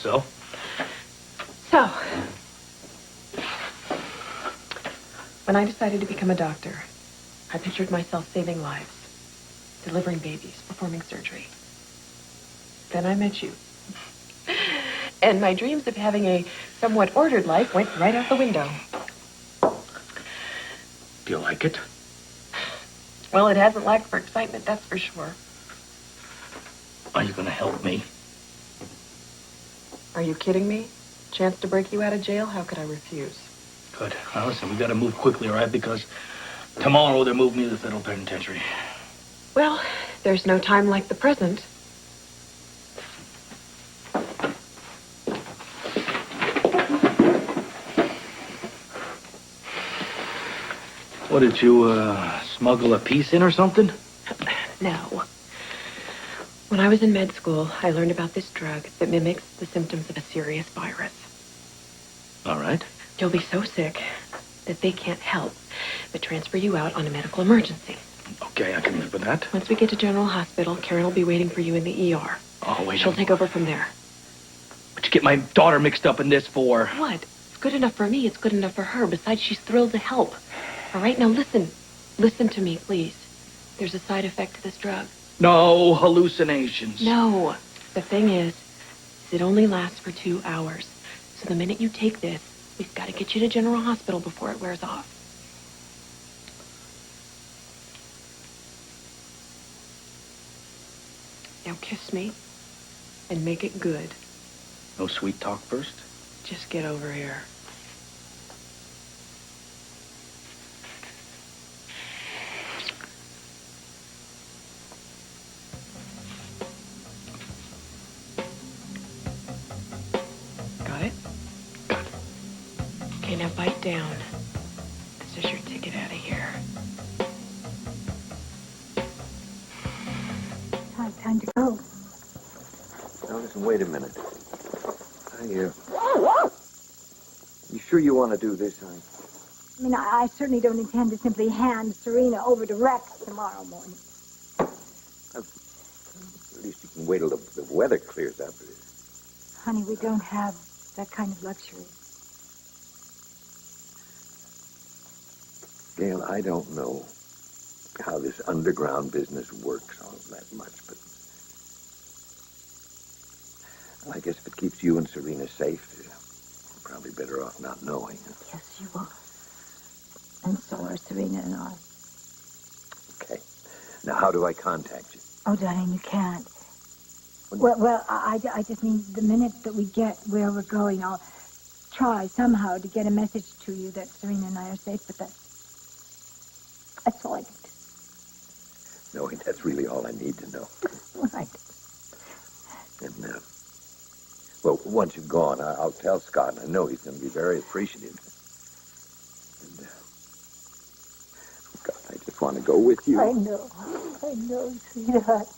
So? So, when I decided to become a doctor, I pictured myself saving lives, delivering babies, performing surgery. Then I met you. And my dreams of having a somewhat ordered life went right out the window. Do you like it? Well, it hasn't lacked for excitement, that's for sure. Are you going to help me? Are you kidding me? Chance to break you out of jail? How could I refuse? Good. Now, listen, we got to move quickly, all right? Because tomorrow they're moving me to the federal penitentiary. Well, there's no time like the present. What, did you, smuggle a piece in or something? No. When I was in med school, I learned about this drug that mimics the symptoms of a serious virus. All right. You'll be so sick that they can't help but transfer you out on a medical emergency. Okay, I can live with that. Once we get to General Hospital, Karen will be waiting for you in the ER. Oh, wait. She'll take over from there. What'd you get my daughter mixed up in this for? What? It's good enough for me. It's good enough for her. Besides, she's thrilled to help. All right, now listen. Listen to me, please. There's a side effect to this drug. No hallucinations. No. The thing is, it only lasts for 2 hours. So the minute you take this, we've got to get you to General Hospital before it wears off. Now kiss me and make it good. No sweet talk first? Just get over here. Got it? Got it. Okay, now bite down. This is your ticket out of here. Time to go. Now, listen, wait a minute. You sure you want to do this, honey? I mean, I certainly don't intend to simply hand Serena over to Rex tomorrow morning. At least you can wait till the weather clears up. Honey, we don't have that kind of luxury. Gayle, I don't know how this underground business works all that much, but I guess if it keeps you and Serena safe, you're probably better off not knowing. Yes, you are. And so are Serena and I. Okay. Now, how do I contact you? Oh, darling, you can't. Well, I just mean the minute that we get where we're going, I'll try somehow to get a message to you that Serena and I are safe, but that's all I can do. No, that's really all I need to know. Right. And, well, once you've gone, I'll tell Scott, and I know he's going to be very appreciative. And, God, I just want to go with you. I know, sweetheart.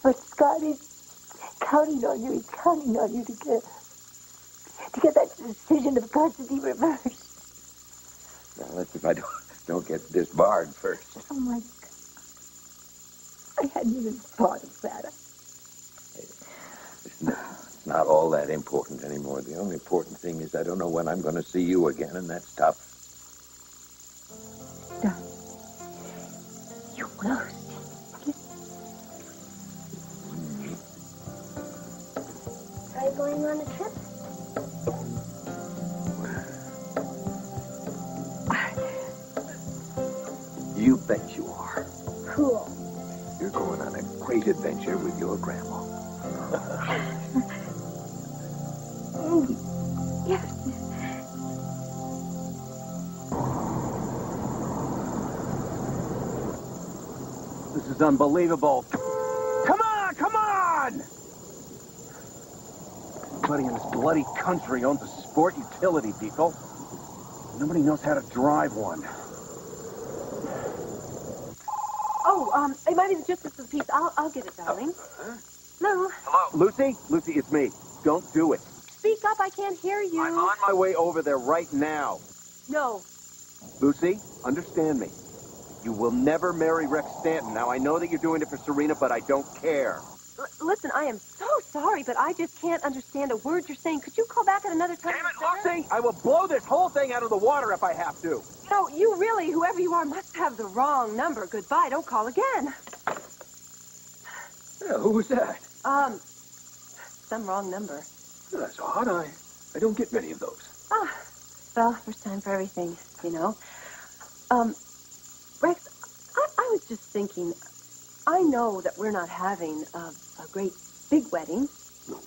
But Scott is counting on you. He's counting on you to get that decision of custody reversed. Well, that's if I don't get disbarred first. Oh, my God. I hadn't even thought of that. It's not all that important anymore. The only important thing is I don't know when I'm going to see you again, and that's tough. Darling, you will see. Are you going on a trip? You bet you are. Cool. You're going on a great adventure with your grandma. Yes. This is unbelievable. Come on, come on! Everybody in this bloody country owns a sport utility vehicle. Nobody knows how to drive one. Oh, it might be just this piece. I'll get it, darling. No. Hello? Lucy? Lucy, it's me. Don't do it. Speak up, I can't hear you. I'm on my way over there right now. No. Lucy, understand me. You will never marry Rex Stanton. Now, I know that you're doing it for Serena, but I don't care. Listen, I am so sorry, but I just can't understand a word you're saying. Could you call back at another time? Damn it, Lucy! I will blow this whole thing out of the water if I have to. No, you really, whoever you are, must have the wrong number. Goodbye. Don't call again. Yeah, who was that? Some wrong number. Well, that's odd. I don't get many of those. Well, first time for everything, you know. Rex, I was just thinking, I know that we're not having a great big wedding. No,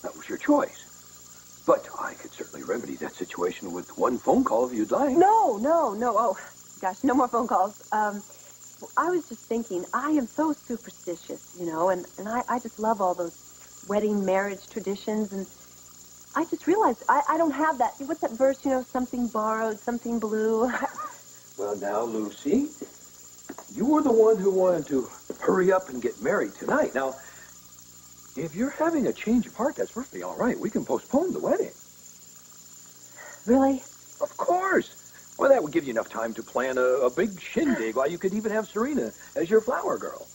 that was your choice. But I could certainly remedy that situation with one phone call if you'd like. No. Oh, gosh, no more phone calls. I was just thinking, I am so superstitious, you know, and I just love all those wedding marriage traditions, and I just realized I don't have that. What's that verse, you know, something borrowed, something blue? Well, now, Lucy, you were the one who wanted to hurry up and get married tonight. Now, if you're having a change of heart, that's perfectly all right. We can postpone the wedding. Really? Of course. Well, that would give you enough time to plan a big shindig while you could even have Serena as your flower girl.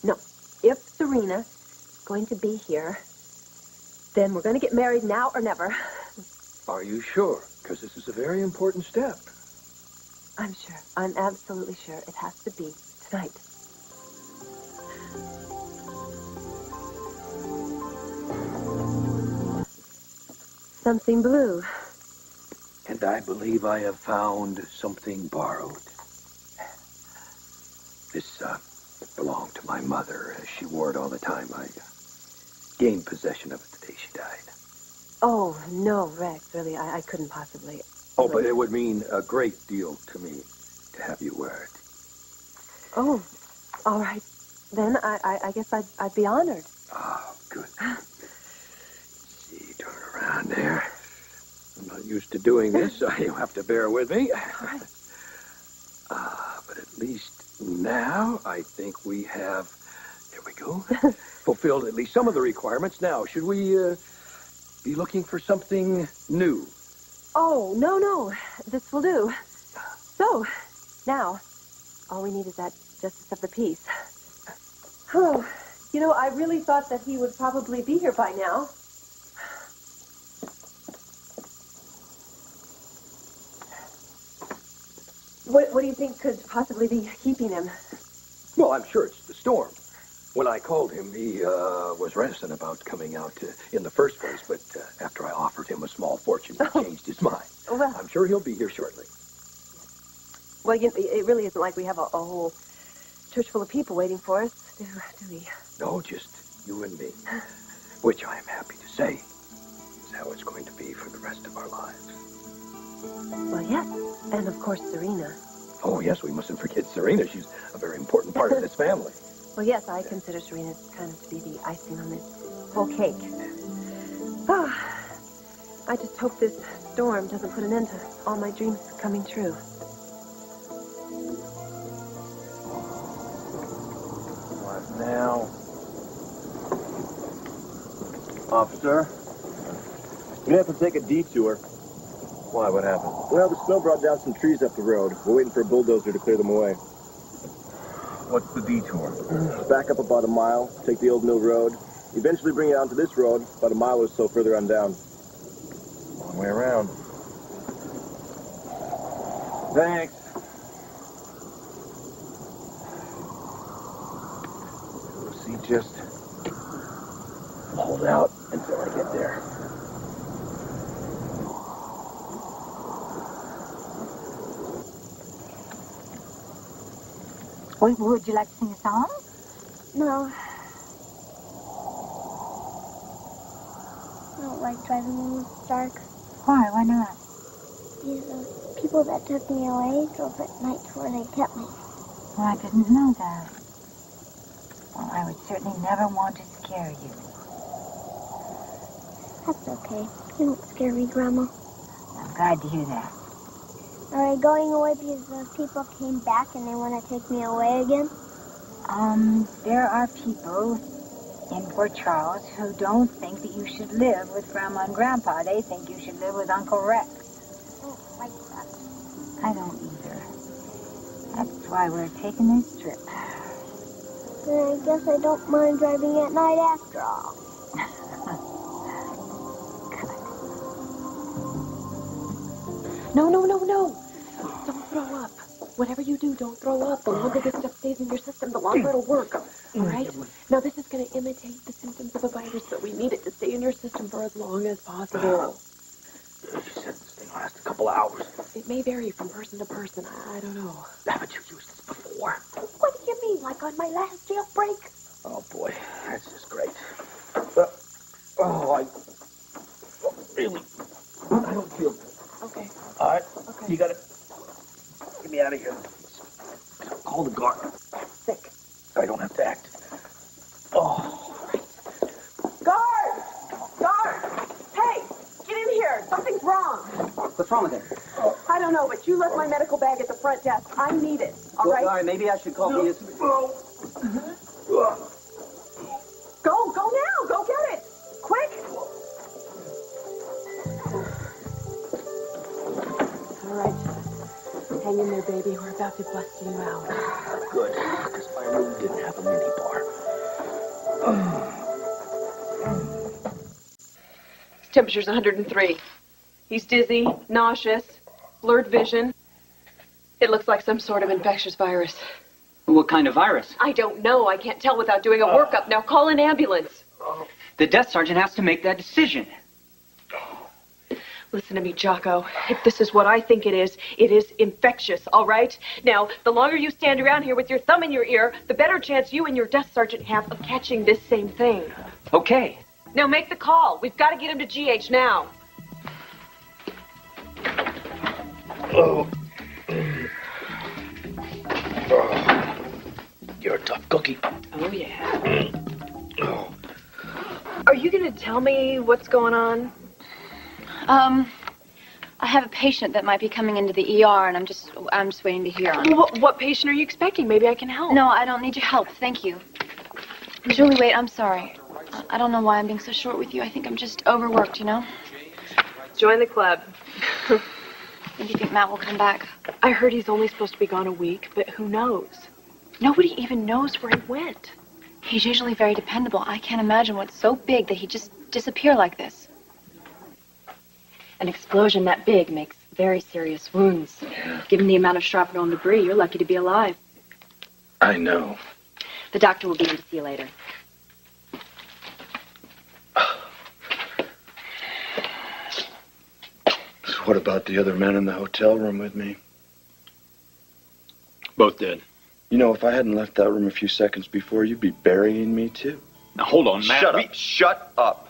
No. If Serena's going to be here, then we're going to get married now or never. Are you sure? Because this is a very important step. I'm sure. I'm absolutely sure. It has to be tonight. Something blue. And I believe I have found something borrowed. This belonged to my mother. She wore it all the time. I gained possession of it the day she died. Oh, no, Rex, really, I couldn't possibly. Oh, but it would mean a great deal to me to have you wear it. Oh, all right. Then I guess I'd be honored. Oh, good. See, turn around there. I'm not used to doing this, so you'll have to bear with me. All right. But at least now I think we have, there we go, fulfilled at least some of the requirements. Now, should we be looking for something new? Oh, no. This will do. So, now, all we need is that justice of the peace. Oh, you know, I really thought that he would probably be here by now. What do you think could possibly be keeping him? Well, I'm sure it's the storm. When I called him, he was reticent about coming out in the first place, but after I offered him a small fortune, he changed his mind. Well, I'm sure he'll be here shortly. Well, you know, it really isn't like we have a whole church full of people waiting for us, do we? No, just you and me, which I am happy to say is how it's going to be for the rest of our lives. Well, yes, and of course, Serena. Oh, yes, we mustn't forget Serena. She's a very important part of this family. Well, yes, I consider Serena kind of to be the icing on this whole cake. Ah, I just hope this storm doesn't put an end to all my dreams coming true. What now? Officer? We have to take a detour. Why, what happened? Well, the snow brought down some trees up the road. We're waiting for a bulldozer to clear them away. What's the detour? Back up about a mile, take the old mill road, eventually bring it onto this road, about a mile or so further on down. Long way around. Thanks. Lucy, just hold out until I get there. Would you like to sing a song? No. I don't like driving when it's dark. Why? Why not? These people that took me away drove at night to where they kept me. Well, I didn't know that. Well, I would certainly never want to scare you. That's okay. You don't scare me, Grandma. I'm glad to hear that. Are they going away because those people came back and they want to take me away again? There are people in Port Charles who don't think that you should live with Grandma and Grandpa. They think you should live with Uncle Rex. I don't like that. I don't either. That's why we're taking this trip. Then I guess I don't mind driving at night after all. No. Don't throw up. Whatever you do, don't throw up. The longer this stuff stays in your system, the longer it'll work. All right? Now, this is going to imitate the symptoms of a virus, but we need it to stay in your system for as long as possible. You said this thing lasts a couple hours. It may vary from person to person. I don't know. Haven't you used this before? What do you mean? Like on my last jailbreak? Oh, boy. That's just great. Really, I don't feel good. Okay. All right? Okay. You got to get me out of here. Call the guard. Sick. I don't have to act. Oh. Guard! Guard! Hey, get in here. Something's wrong. What's wrong with it? I don't know, but you left my medical bag at the front desk. I need it. All right? All right, maybe I should call the... Go now. Go get it. Quick. All right. Hang in there, baby. We're about to bust you out. Good, because my room didn't have a mini bar. His temperature's 103. He's dizzy, nauseous, blurred vision. It looks like some sort of infectious virus. What kind of virus? I don't know. I can't tell without doing a workup. Now call an ambulance. The desk sergeant has to make that decision. Listen to me, Jocko. If this is what I think it is infectious, all right? Now, the longer you stand around here with your thumb in your ear, the better chance you and your desk sergeant have of catching this same thing. Okay. Now make the call. We've got to get him to GH now. You're a tough cookie. Oh, yeah. Are you going to tell me what's going on? I have a patient that might be coming into the ER, and I'm just waiting to hear on it. What patient are you expecting? Maybe I can help. No, I don't need your help. Thank you. Julie, wait, I'm sorry. I don't know why I'm being so short with you. I think I'm just overworked, you know? Join the club. When do you think Matt will come back? I heard he's only supposed to be gone a week, but who knows? Nobody even knows where he went. He's usually very dependable. I can't imagine what's so big that he'd just disappear like this. An explosion that big makes very serious wounds. Given the amount of shrapnel and debris, you're lucky to be alive. I know. The doctor will be in to see you later. So what about the other men in the hotel room with me? Both dead. You know, if I hadn't left that room a few seconds before, you'd be burying me, too. Now, hold on, Matt. Shut up. Shut up.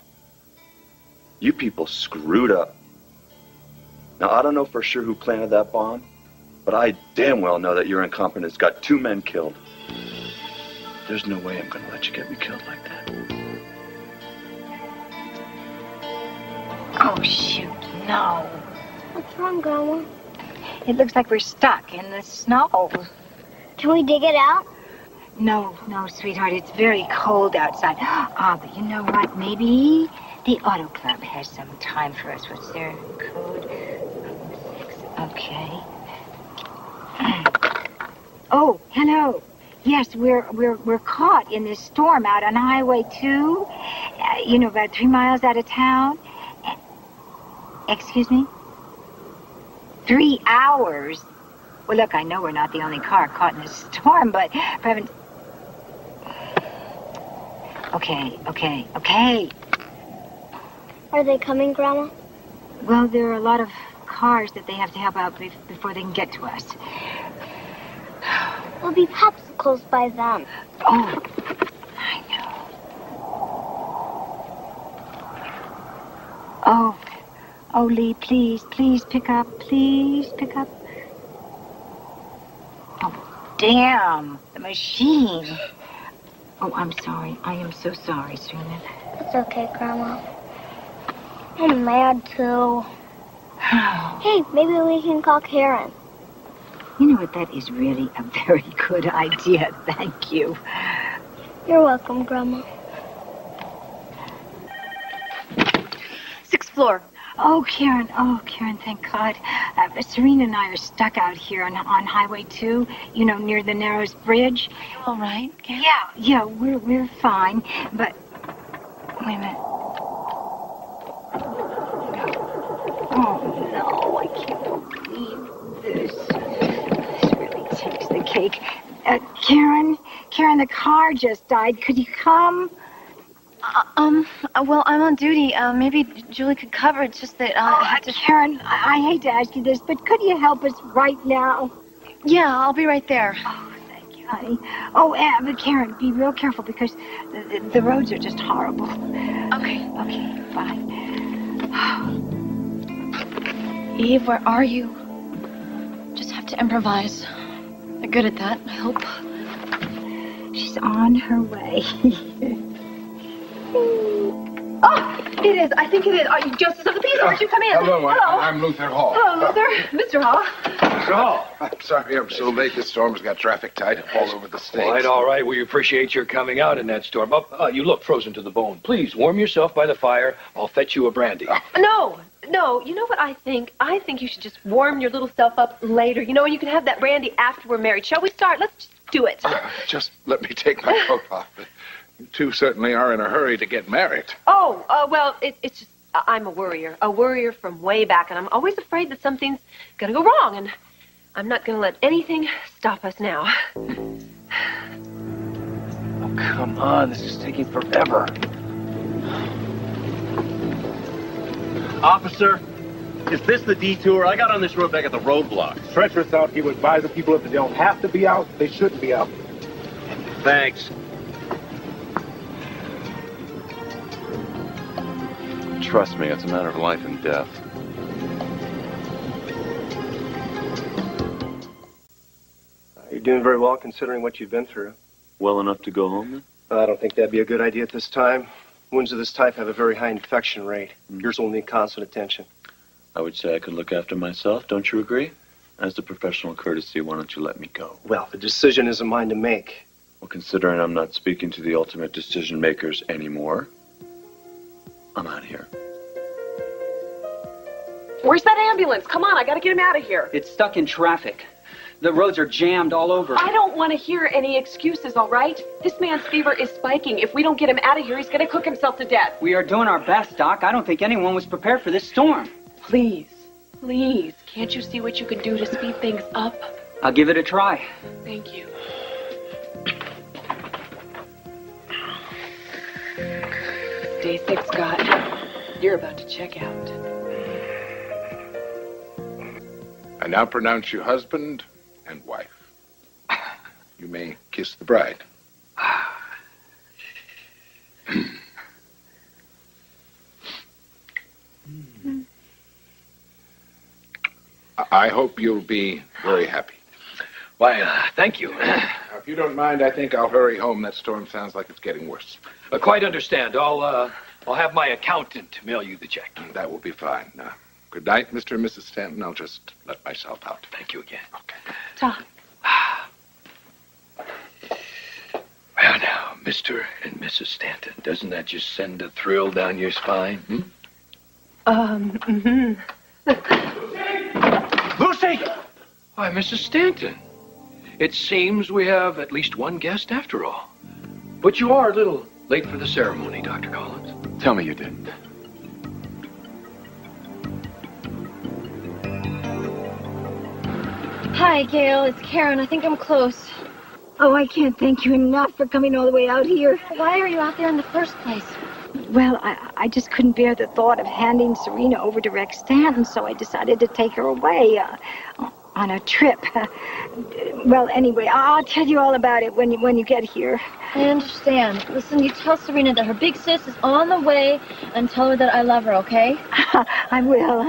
You people screwed up. Now, I don't know for sure who planted that bomb, but I damn well know that your incompetence got 2 men killed. There's no way I'm going to let you get me killed like that. Oh, shoot, no. What's wrong, Grandma? It looks like we're stuck in the snow. Can we dig it out? No, sweetheart, it's very cold outside. But you know what? Maybe the auto club has some time for us. What's their code? 6. Okay. Oh, hello. Yes, we're caught in this storm out on Highway 2. About 3 miles out of town. Excuse me? 3 hours? Well, look, I know we're not the only car caught in this storm, but for heaven's... Okay. Are they coming, Grandma? Well, there are a lot of cars that they have to help out before they can get to us. There'll be popsicles by then. Oh, I know. Oh, Lee, please pick up. Please pick up. Oh, damn, the machine. Oh, I'm sorry. I am so sorry, Serena. It's okay, Grandma. I'm mad, too. Hey, maybe we can call Karen. You know what? That is really a very good idea. Thank you. You're welcome, Grandma. 6th floor. Oh, Karen, thank God. Serena and I are stuck out here on Highway 2, near the Narrows Bridge. All right, Gayle? Yeah, we're fine, but... Wait a minute. Oh, no, I can't believe this. This really takes the cake. Karen, the car just died. Could you come? Well, I'm on duty. Maybe Julie could cover. It's just that I have to... Karen, I hate to ask you this, but could you help us right now? Yeah, I'll be right there. Oh, thank you, honey. Oh, but Karen, be real careful because the roads are just horrible. Okay. Okay, bye. Eve, where are you? Just have to improvise. You're good at that, I hope. She's on her way. Oh, it is. I think it is. Are you Justice of the Peace? Where'd you come in? Hello, I'm Luther Hall. Hello, Luther. Mr. Hall. Mr. Hall. I'm sorry I'm so late. This storm has got traffic tight all over the state. All right. We appreciate your coming out in that storm. You look frozen to the bone. Please, warm yourself by the fire. I'll fetch you a brandy. No. You know what I think? I think you should just warm your little self up later. And you can have that brandy after we're married. Shall we start? Let's just do it. Just let me take my coat off. You two certainly are in a hurry to get married. Well, it's just, I'm a worrier from way back, and I'm always afraid that something's gonna go wrong, and I'm not gonna let anything stop us now. Oh, come on, this is taking forever. Officer, is this the detour? I got on this road back at the roadblock. Treacherous out. He would advise the people if they don't have to be out, they shouldn't be out. Thanks. Trust me, it's a matter of life and death. You're doing very well considering what you've been through. Well enough to go home, then? I don't think that'd be a good idea at this time. Wounds of this type have a very high infection rate. Yours will need constant attention. I would say I could look after myself, don't you agree? As a professional courtesy, why don't you let me go? Well, the decision isn't mine to make. Well, considering I'm not speaking to the ultimate decision makers anymore, I'm out of here. Where's that ambulance? Come on, I gotta get him out of here. It's stuck in traffic. The roads are jammed all over. I don't want to hear any excuses, all right? This man's fever is spiking. If we don't get him out of here, he's gonna cook himself to death. We are doing our best, Doc. I don't think anyone was prepared for this storm. Please, can't you see what you can do to speed things up? I'll give it a try. Thank you. Day 6, Scott. You're about to check out. I now pronounce you husband and wife. You may kiss the bride. I hope you'll be very happy. Why, thank you. Now, if you don't mind, I think I'll hurry home. That storm sounds like it's getting worse. Quite understand. I'll have my accountant mail you the check. That will be fine. Good night, Mr. and Mrs. Stanton. I'll just let myself out. Thank you again. Okay. Tom. Well, now, Mr. and Mrs. Stanton, doesn't that just send a thrill down your spine? Lucy! Why, Mrs. Stanton. It seems we have at least one guest after all. But you are a little late for the ceremony, Dr. Collins. Tell me you didn't. Hi, Gayle. It's Karen. I think I'm close. Oh, I can't thank you enough for coming all the way out here. Why are you out there in the first place? Well, I just couldn't bear the thought of handing Serena over to Rex Stanton, so I decided to take her away on a trip. Well, anyway, I'll tell you all about it when you get here. I understand. Listen, you tell Serena that her big sis is on the way, and tell her that I love her, okay? I will.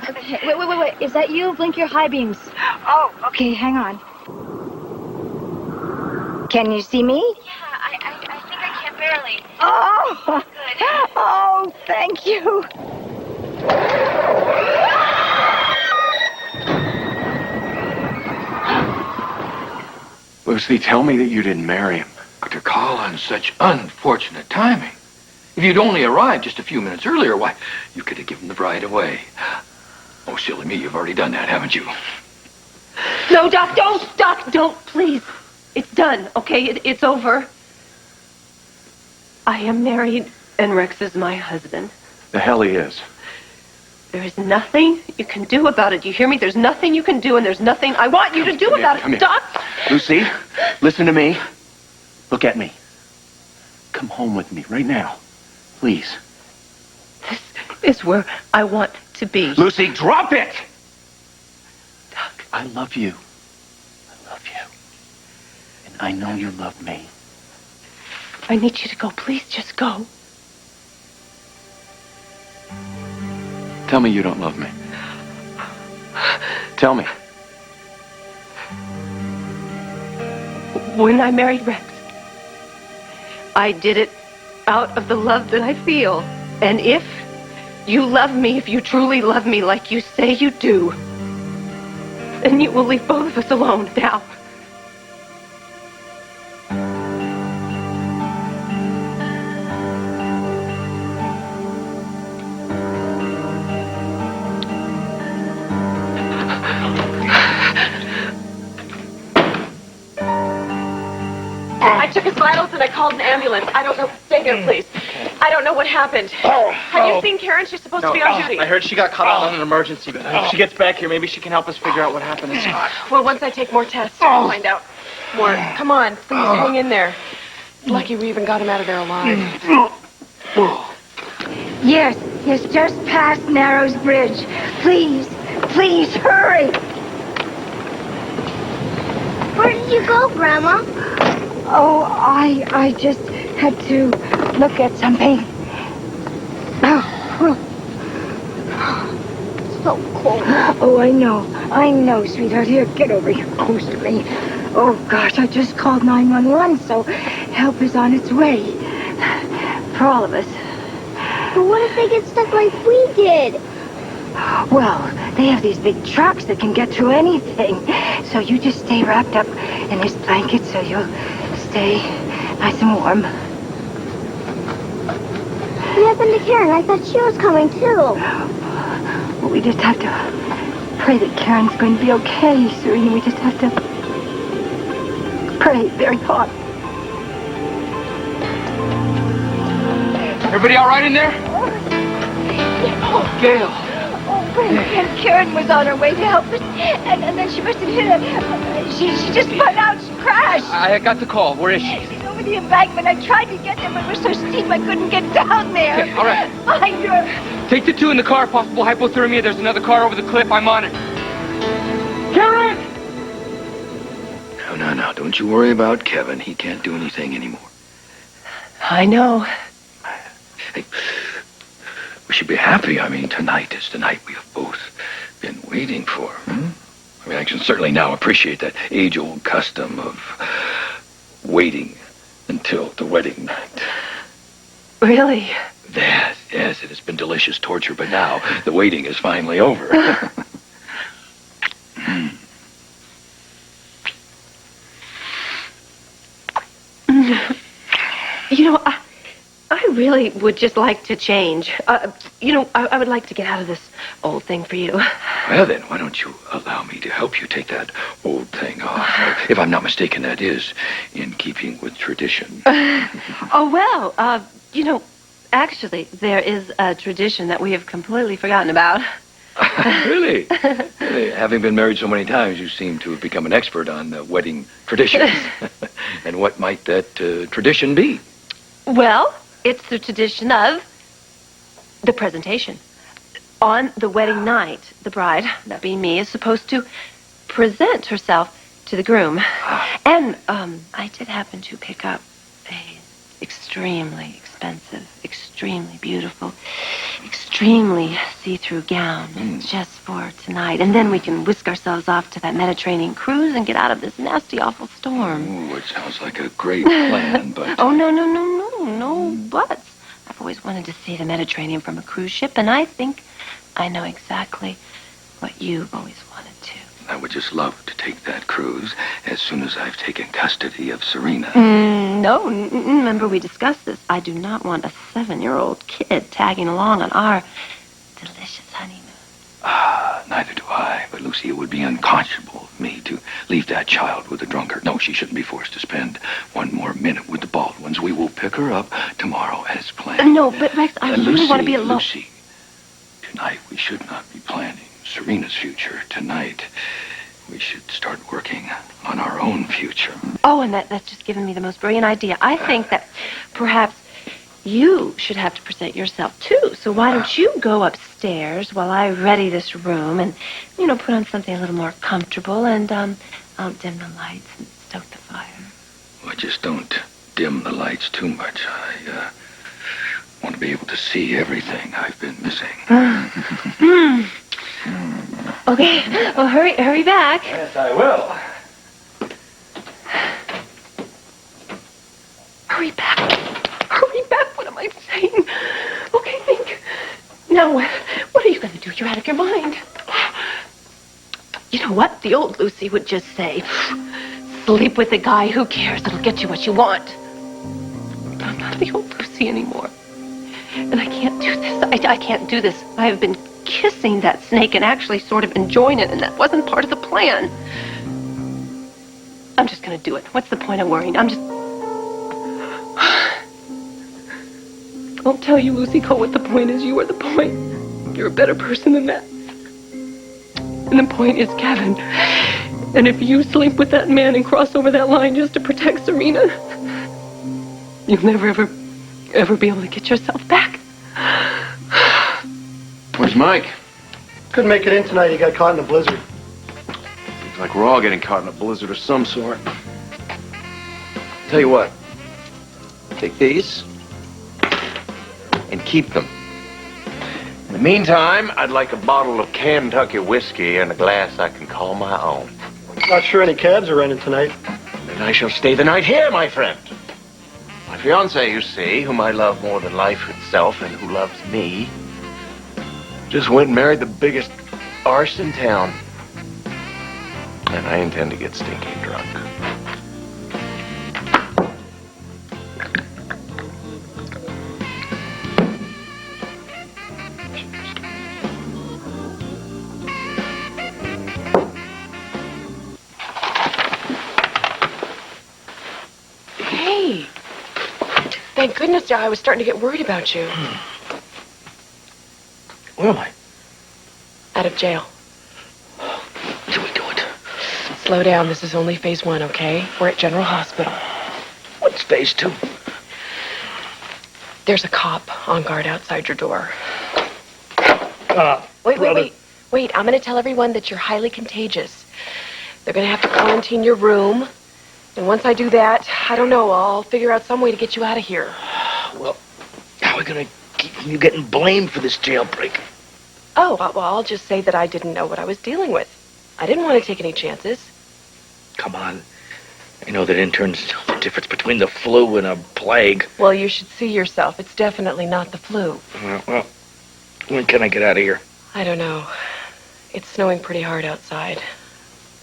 Okay, wait. Is that you? Blink your high beams. Oh, okay, hang on. Can you see me? Yeah, I think I can barely. Oh! Good. Oh, thank you. Lucy, tell me that you didn't marry him. Dr. Collins, such unfortunate timing. If you'd only arrived just a few minutes earlier, why, you could have given the bride away. Oh, silly me, you've already done that, haven't you? No, Doc, don't! Doc, don't, please. It's done, okay? It's over. I am married, and Rex is my husband. The hell he is. There is nothing you can do about it. You hear me? There's nothing you can do, and there's nothing I want you to do about it. Doc! Lucy, listen to me. Look at me. Come home with me right now. Please. This is where I want to be. Lucy, drop it! Doc. I love you. I love you. And I know you love me. I need you to go. Please, just go. Tell me you don't love me. Tell me. When I married Rex, I did it out of the love that I feel. And if you love me, if you truly love me like you say you do, then you will leave both of us alone now. I took his vitals and I called an ambulance. I don't know. Stay here, please. I don't know what happened. Have you seen Karen? She's supposed to be on duty. I heard she got caught on an emergency, but if she gets back here, maybe she can help us figure out what happened. Well, once I take more tests, I'll find out more. Come on, please hang in there. Lucky we even got him out of there alive. Yes, just past Narrows Bridge. Please, hurry. Where did you go, Grandma? Oh, I just had to look at something. So cold. Oh, I know, sweetheart. Here, get over here close to me. Oh, gosh, I just called 911, so help is on its way. For all of us. But what if they get stuck like we did? Well, they have these big trucks that can get through anything. So you just stay wrapped up in this blanket so you'll stay nice and warm. What happened to Karen? I thought she was coming too. Well, we just have to pray that Karen's going to be okay, Serena. We just have to pray very hard. Everybody all right in there? Oh, Gayle. And Karen was on her way to help us, and then she must have hit her. She just spun out. She crashed. I got the call. Where is she? She's over the embankment. I tried to get there, but it was so steep I couldn't get down there. Okay, all right. Behind her. Take the two in the car. Possible hypothermia. There's another car over the cliff. I'm on it. Karen! No. Don't you worry about Kevin. He can't do anything anymore. I know. Hey, we should be happy. I mean, tonight is the night we have both been waiting for. I mean, I can certainly now appreciate that age-old custom of waiting until the wedding night. Really? Yes, it has been delicious torture, but now the waiting is finally over. You know, I really would just like to change. I would like to get out of this old thing for you. Well, then, why don't you allow me to help you take that old thing off? If I'm not mistaken, that is in keeping with tradition. Actually, there is a tradition that we have completely forgotten about. Really? Having been married so many times, you seem to have become an expert on wedding traditions. And what might that tradition be? Well, it's the tradition of the presentation. On the wedding night, the bride, that being me, is supposed to present herself to the groom. And I did happen to pick up a extremely expensive, extremely beautiful, extremely see-through gown just for tonight. And then we can whisk ourselves off to that Mediterranean cruise and get out of this nasty, awful storm. Ooh, it sounds like a great plan, but... Oh, no buts. I've always wanted to see the Mediterranean from a cruise ship, and I think I know exactly what you've always wanted to. I would just love to take that cruise as soon as I've taken custody of Serena. No, remember we discussed this. I do not want a 7-year-old kid tagging along on our delicious honeymoon. Neither do I. But, Lucy, it would be unconscionable of me to leave that child with a drunkard. No, she shouldn't be forced to spend one more minute with the Baldwins. We will pick her up tomorrow as planned. No, but, Rex, I really want to be alone. Lucy, tonight we should not be planning Serena's future. Tonight, we should start working on our own future. Oh, and that's just given me the most brilliant idea. I think that perhaps you should have to present yourself, too. So why don't you go upstairs while I ready this room and, put on something a little more comfortable and, dim the lights and stoke the fire. Well, just don't dim the lights too much. I want to be able to see everything I've been missing. Okay, well, hurry back. Yes, I will. Hurry back. Hurry back. What am I saying? Okay, think. Now, what are you going to do? You're out of your mind. You know what? The old Lucy would just say, sleep with the guy. Who cares? It'll get you what you want. But I'm not the old Lucy anymore. And I can't do this. I can't do this. I have been kissing that snake and actually sort of enjoying it, and that wasn't part of the plan. I'm just going to do it. What's the point of worrying? I'll tell you, Lucy Cole, what the point is. You are the point. You're a better person than that. And the point is Kevin. And if you sleep with that man and cross over that line just to protect Serena, you'll never, ever be able to get yourself back. Where's Mike? Couldn't make it in tonight. He got caught in a blizzard. Seems like we're all getting caught in a blizzard of some sort. Tell you what. Take these and keep them. In the meantime, I'd like a bottle of Kentucky whiskey and a glass I can call my own. Not sure any cabs are running tonight. Then I shall stay the night here, my friend. My fiancée, you see, whom I love more than life itself and who loves me, just went and married the biggest arse in town. And I intend to get stinking drunk. Hey! Thank goodness, I was starting to get worried about you. Where am I? Out of jail. Till we do it. Slow down. This is only phase 1, okay? We're at General Hospital. What's phase 2? There's a cop on guard outside your door. Wait. I'm going to tell everyone that you're highly contagious. They're going to have to quarantine your room. And once I do that, I don't know, I'll figure out some way to get you out of here. Well, how are we going to keep from you getting blamed for this jailbreak? Oh, well, I'll just say that I didn't know what I was dealing with. I didn't want to take any chances. Come on. I know that interns know the difference between the flu and a plague. Well, you should see yourself. It's definitely not the flu. Well, when can I get out of here? I don't know. It's snowing pretty hard outside.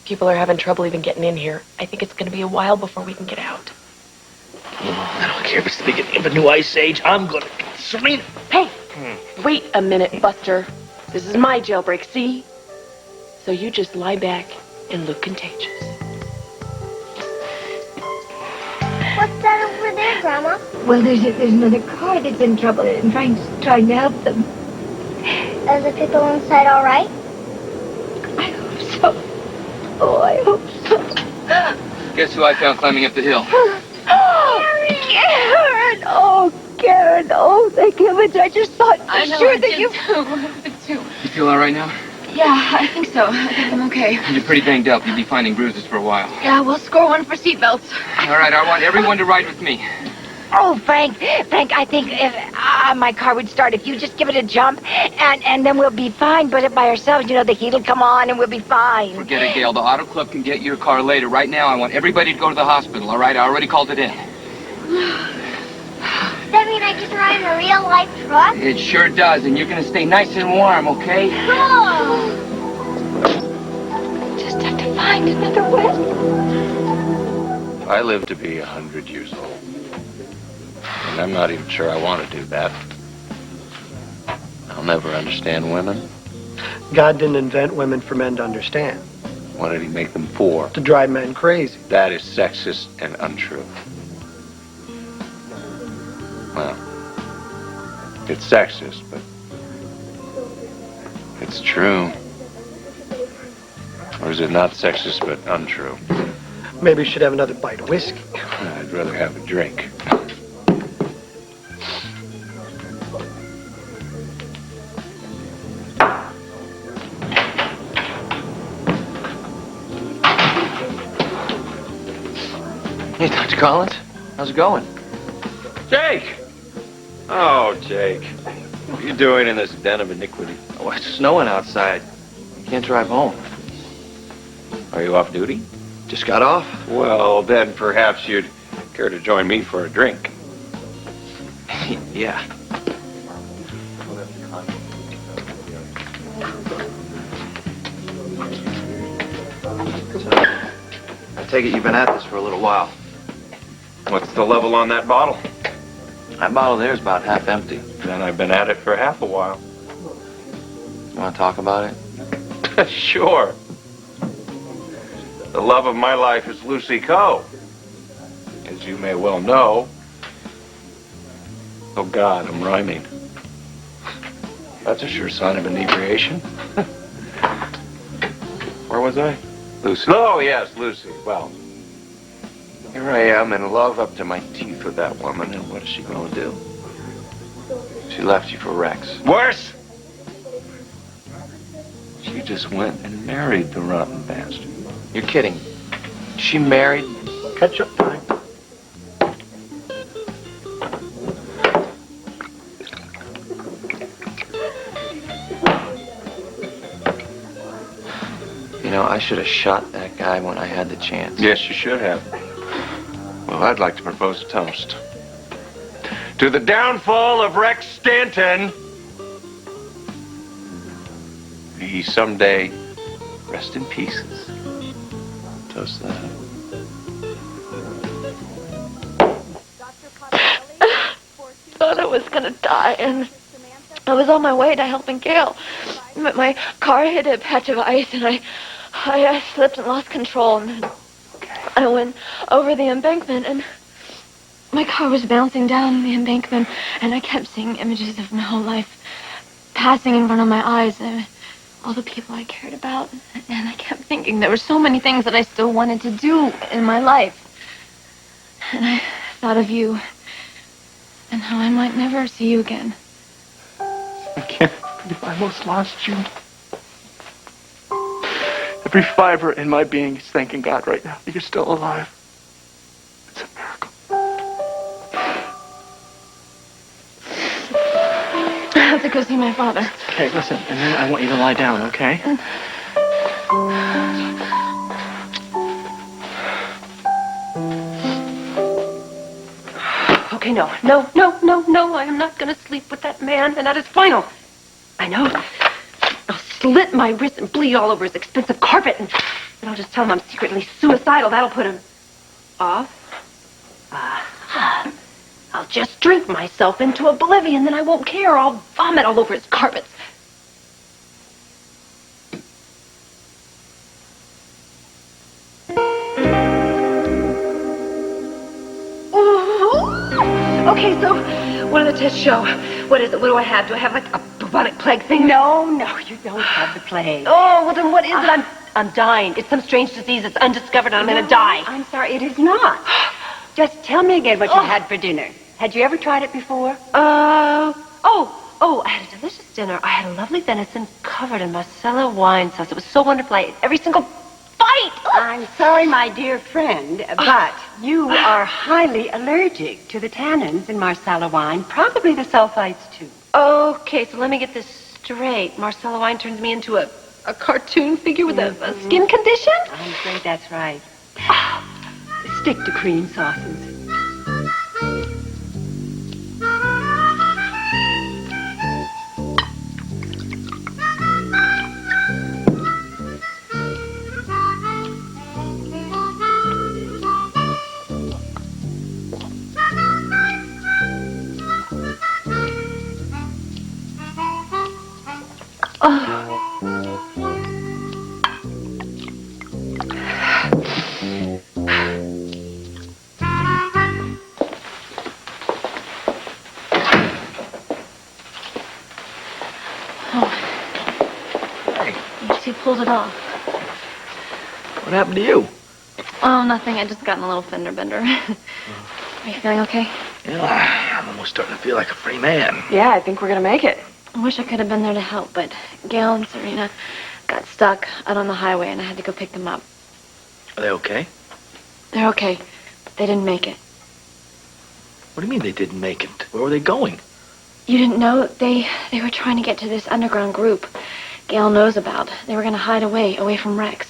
People are having trouble even getting in here. I think it's going to be a while before we can get out. I don't care if it's the beginning of a new ice age. I'm going to... Serena! Hey! Wait a minute, Buster. This is my jailbreak, see? So you just lie back and look contagious. What's that over there, Grandma? Well, there's another car that's in trouble and trying to help them. Are the people inside all right? I hope so. Oh, I hope so. Guess who I found climbing up the hill? Karen! Oh, Karen! Oh, thank heavens! I just thought for sure that you... You feel all right now? Yeah, I think so. I think I'm okay. You're pretty banged up. You'll be finding bruises for a while. Yeah, we'll score one for seatbelts. All right, I want everyone to ride with me. Oh, Frank, I think if my car would start if you just give it a jump, and then we'll be fine. But by ourselves, the heat will come on, and we'll be fine. Forget it, Gayle. The auto club can get your car later. Right now, I want everybody to go to the hospital, all right? I already called it in. Does that mean I get to ride in a real-life truck? It sure does, and you're going to stay nice and warm, okay? Cool! Just have to find another way. I live to be 100 years old. And I'm not even sure I want to do that. I'll never understand women. God didn't invent women for men to understand. What did he make them for? To drive men crazy. That is sexist and untrue. Well, it's sexist, but it's true. Or is it not sexist but untrue? Maybe you should have another bite of whiskey. I'd rather have a drink. Hey, Dr. Collins. How's it going? Jake! Oh, Jake. What are you doing in this den of iniquity? Oh, it's snowing outside. I can't drive home. Are you off duty? Just got off. Well, then perhaps you'd care to join me for a drink. Yeah. So, I take it you've been at this for a little while. What's the level on that bottle? That bottle there is about half empty. Then I've been at it for half a while. You want to talk about it? Sure. The love of my life is Lucy Coe. As you may well know. Oh, God, I'm rhyming. That's a sure sign of inebriation. Where was I? Lucy. Oh, yes, Lucy. Well, here I am in love up to my teeth with that woman, and what is she going to do? She left you for Rex. Worse! She just went and married the rotten bastard. You're kidding. She married? Ketchup time. You know, I should have shot that guy when I had the chance. Yes, you should have. Well, I'd like to propose a toast. To the downfall of Rex Stanton. May he someday rest in pieces. Toast that. Thought I was gonna die, and I was on my way to helping Gayle. But my car hit a patch of ice, and I slipped and lost control, and I went over the embankment, and my car was bouncing down the embankment, and I kept seeing images of my whole life passing in front of my eyes, all the people I cared about, and I kept thinking there were so many things that I still wanted to do in my life. And I thought of you, and how I might never see you again. I can't believe I almost lost you. Every fiber in my being is thanking God right now that you're still alive. It's a miracle. I have to go see my father. Okay, listen, and then I want you to lie down, okay? Okay, no. I am not going to sleep with that man, and that is final. I know. I'll slit my wrist and bleed all over his expensive carpet, and I'll just tell him I'm secretly suicidal. That'll put him off. I'll just drink myself into oblivion, then I won't care. I'll vomit all over his carpets. Okay, so what do the tests show? What is it? What do I have? Do I have like a bubonic plague thing? No, you don't have the plague. Oh, well then what is it? I'm dying. It's some strange disease that's undiscovered and I'm gonna die. I'm sorry, it is not. Just tell me again what you had for dinner. Had you ever tried it before? I had a delicious dinner. I had a lovely venison covered in Marcella wine sauce. It was so wonderful. I ate every single bite. I'm sorry, my dear friend, but you are highly allergic to the tannins in Marsala wine, probably the sulfites, too. Okay, so let me get this straight. Marcella wine turns me into a cartoon figure with a skin condition? I'm afraid that's right. Stick to cream sauces. pulled it off. What happened to you? Oh, nothing. I just got in a little fender bender. Are you feeling okay? Yeah, I'm almost starting to feel like a free man. Yeah, I think we're gonna make it. I wish I could have been there to help, but Gayle and Serena got stuck out on the highway, and I had to go pick them up. Are they okay? They're okay. They didn't make it. What do you mean they didn't make it? Where were they going? You didn't know? They were trying to get to this underground group Gayle knows about. They were going to hide away from Rex.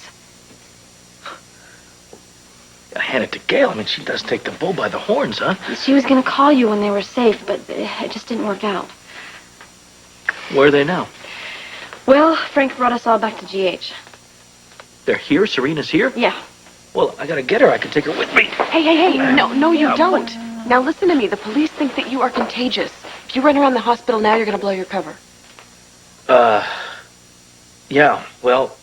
I hand it to Gayle. I mean, she does take the bull by the horns, huh? She was going to call you when they were safe, but it just didn't work out. Where are they now? Well, Frank brought us all back to GH. They're here? Serena's here? Yeah. Well, I gotta get her. I can take her with me. Hey, no, you don't. Now listen to me. The police think that you are contagious. If you run around the hospital now, you're gonna blow your cover. Yeah, well,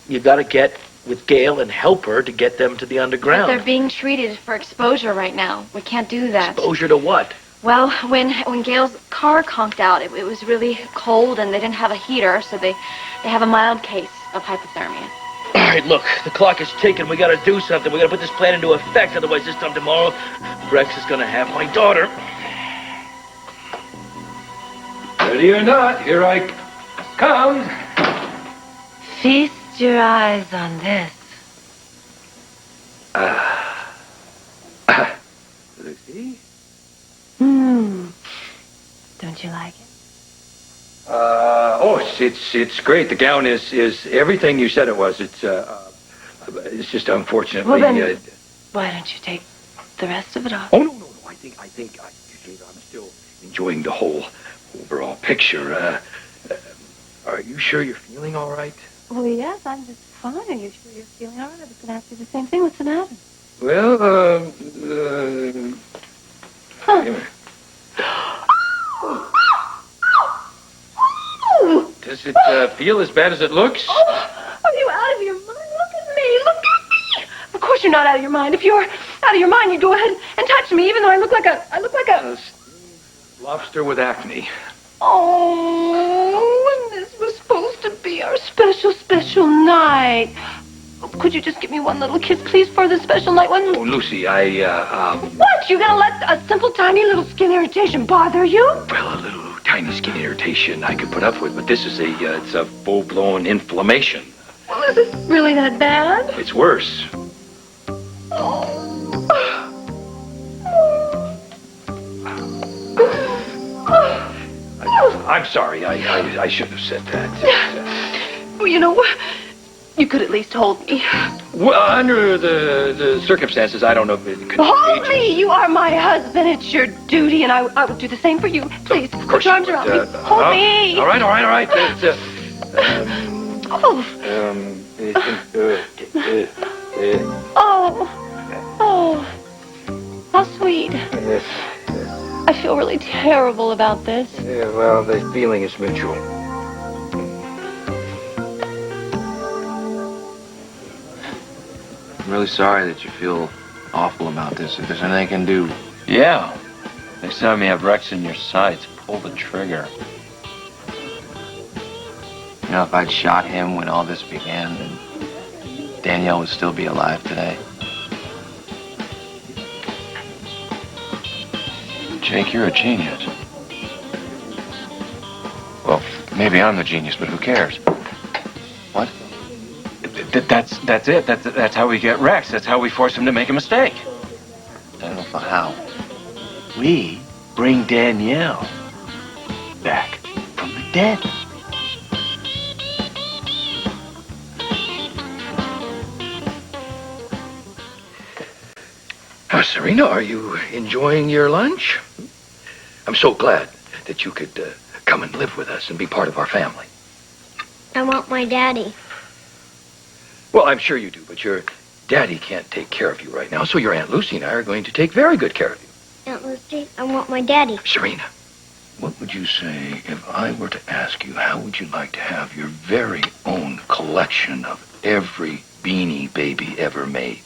you gotta get with Gayle and help her to get them to the But underground. they're being treated for exposure right now. We can't do that. Exposure to what? Well, when Gayle's car conked out, it was really cold and they didn't have a heater, so they have a mild case of hypothermia. All right, look, the clock is ticking. We gotta do something. We gotta put this plan into effect. Otherwise, this time tomorrow, Rex is gonna have my daughter. Ready or not, here I come. Feast your eyes on this. Lucy? Don't you like it? It's great. The gown is everything you said it was. It's just unfortunately. Well, then, why don't you take the rest of it off? Oh no! I think I'm still enjoying the whole overall picture. Are you sure you're feeling all right? Well, yes, I'm just fine. Are you sure you're feeling all right? I was going to ask you the same thing. What's the matter? Well, Come here. Does it feel as bad as it looks? Oh, are you out of your mind? Look at me. Look at me. Of course you're not out of your mind. If you're out of your mind, you'd go ahead and touch me, even though I look like a Lobster with acne. Oh, and this was supposed to be our special night. Could you just give me one little kiss, please, for the special night one? Oh, Lucy, What? You gonna let a simple, tiny little skin irritation bother you? Well, a little tiny skin irritation I could put up with, but this is it's a full-blown inflammation. Well, is it really that bad? It's worse. I'm sorry. I shouldn't have said that. Well, you know what? You could at least hold me. Well, under the circumstances, I don't know if it could. Hold me! You are my husband. It's your duty, and I would do the same for you. Please, put your arms around me. Hold me! All right. Oh, how sweet. I feel really terrible about this. Yeah, well, the feeling is mutual. I'm really sorry that you feel awful about this. If there's anything I can do. Yeah. Next time you have Rex in your sights, pull the trigger. You know, if I'd shot him when all this began, then Danielle would still be alive today. Jake, you're a genius. Well, maybe I'm the genius, but who cares? What? That's it. That's how we get Rex. That's how we force him to make a mistake. I don't know for how. We bring Danielle back from the dead. Serena, are you enjoying your lunch? I'm so glad that you could come and live with us and be part of our family. I want my daddy. Well, I'm sure you do, but your daddy can't take care of you right now, so your Aunt Lucy and I are going to take very good care of you. Aunt Lucy, I want my daddy. Serena, what would you say if I were to ask you how would you like to have your very own collection of every Beanie Baby ever made?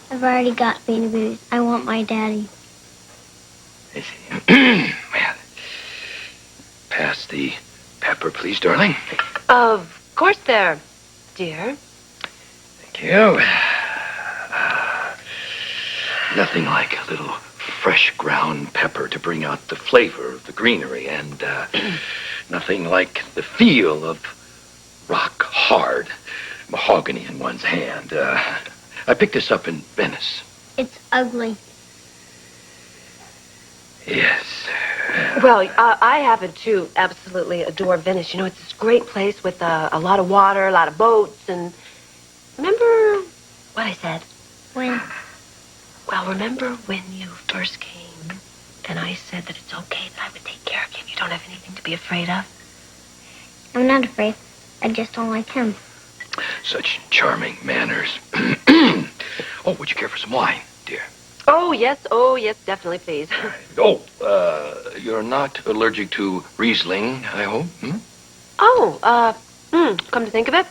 I've already got Beanie Babies. I want my daddy. Man. Pass the pepper, please, darling. Of course there, dear. Thank you. Nothing like a little fresh ground pepper to bring out the flavor of the greenery, and nothing like the feel of rock hard mahogany in one's hand. I picked this up in Venice. It's ugly. Yes. Well, I happen to absolutely adore Venice. You know, it's this great place with a lot of water, a lot of boats, and remember what I said? When? Well, remember when you first came and I said that it's okay that I would take care of you and you don't have anything to be afraid of? I'm not afraid. I just don't like him. Such charming manners. Oh, would you care for some wine, dear? Oh, yes, definitely, please. Oh, you're not allergic to Riesling, I hope? Hmm? Oh, come to think of it,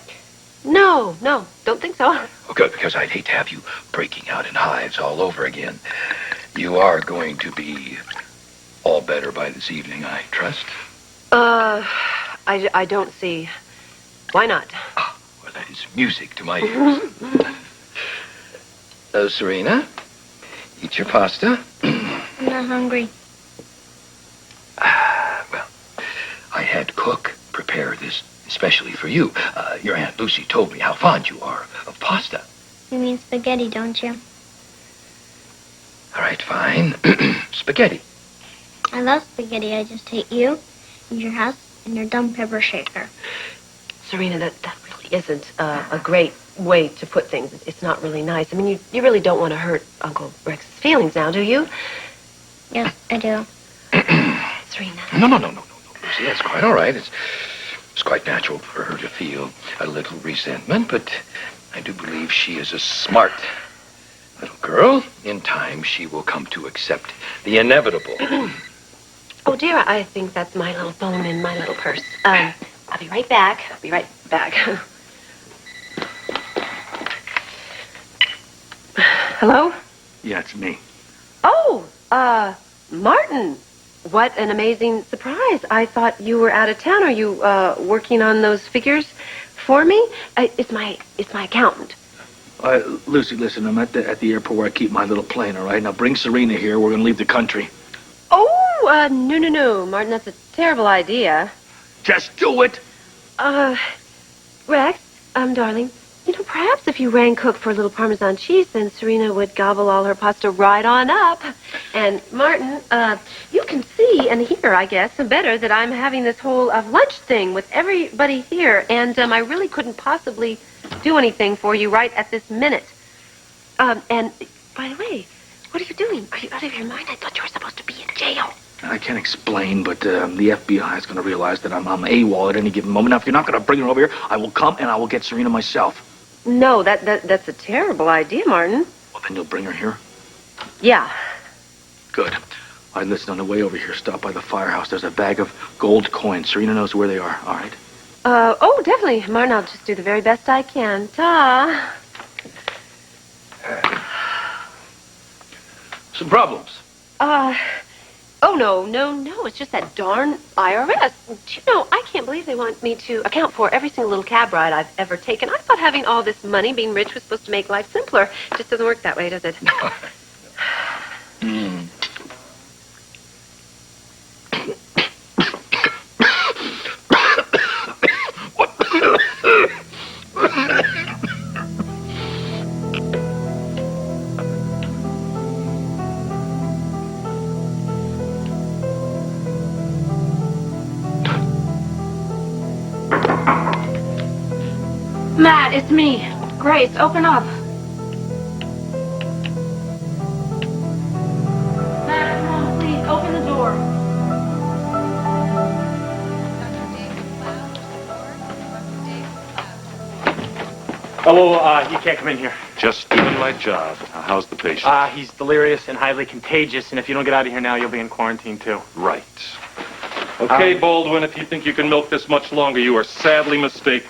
no, don't think so. Oh, good, because I'd hate to have you breaking out in hives all over again. You are going to be all better by this evening, I trust? I don't see. Why not? Ah, well, that is music to my ears. Serena, eat your pasta. I'm not hungry. Well, I had cook prepare this especially for you. Your Aunt Lucy told me how fond you are of pasta. You mean spaghetti, don't you? All right, fine. Spaghetti. I love spaghetti. I just hate you and your house and your dumb pepper shaker. Serena, that really isn't a great way to put things. It's not really nice. I mean, you really don't want to hurt Uncle Rex's feelings now, do you? Yes, I do. Serena. No, Lucy, that's quite all right. It's quite natural for her to feel a little resentment, but I do believe she is a smart little girl. In time, she will come to accept the inevitable. Oh, dear, I think that's my little phone in my little purse. I'll be right back. Hello? Yeah, it's me. Oh, Martin. What an amazing surprise. I thought you were out of town. Are you, working on those figures for me? It's my accountant. Lucy, listen, I'm at the airport where I keep my little plane, all right? Now bring Serena here. We're going to leave the country. Oh, no, Martin, that's a terrible idea. Just do it. Rex, darling, you know, perhaps if you rang Cook for a little Parmesan cheese, then Serena would gobble all her pasta right on up. And, Martin, you can see and hear, I guess, better that I'm having this whole lunch thing with everybody here, and I really couldn't possibly do anything for you right at this minute. And, by the way, what are you doing? Are you out of your mind? I thought you were supposed to be in jail. I can't explain, but the FBI is going to realize that I'm AWOL at any given moment. Now, if you're not going to bring her over here, I will come and I will get Serena myself. No, that's a terrible idea, Martin. Well, then you'll bring her here? Yeah. Good. All right, listen, on the way over here, stop by the firehouse. There's a bag of gold coins. Serena knows where they are, all right? Oh, definitely. Martin, I'll just do the very best I can. Ta. Some problems? Oh, no. It's just that darn IRS. Do you know, I can't believe they want me to account for every single little cab ride I've ever taken. I thought having all this money, being rich, was supposed to make life simpler. It just doesn't work that way, does it? Matt, it's me. Grace, open up. Matt, come on, please, open the door. Oh, you can't come in here. Just doing my job. How's the patient? He's delirious and highly contagious, and if you don't get out of here now, you'll be in quarantine, too. Right. Okay, Baldwin, if you think you can milk this much longer, you are sadly mistaken.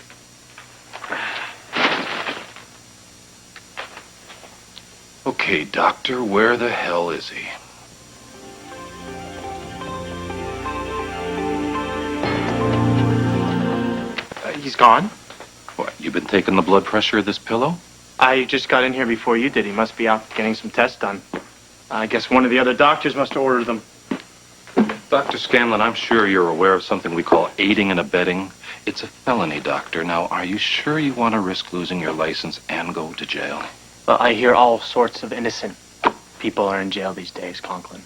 Okay, doctor, where the hell is he? He's gone. You been taking the blood pressure of this pillow? I just got in here before you did. He must be out getting some tests done. I guess one of the other doctors must have ordered them. Dr. Scanlon, I'm sure you're aware of something we call aiding and abetting. It's a felony, Doctor. Now, are you sure you want to risk losing your license and go to jail? Well, I hear all sorts of innocent people are in jail these days, Conklin.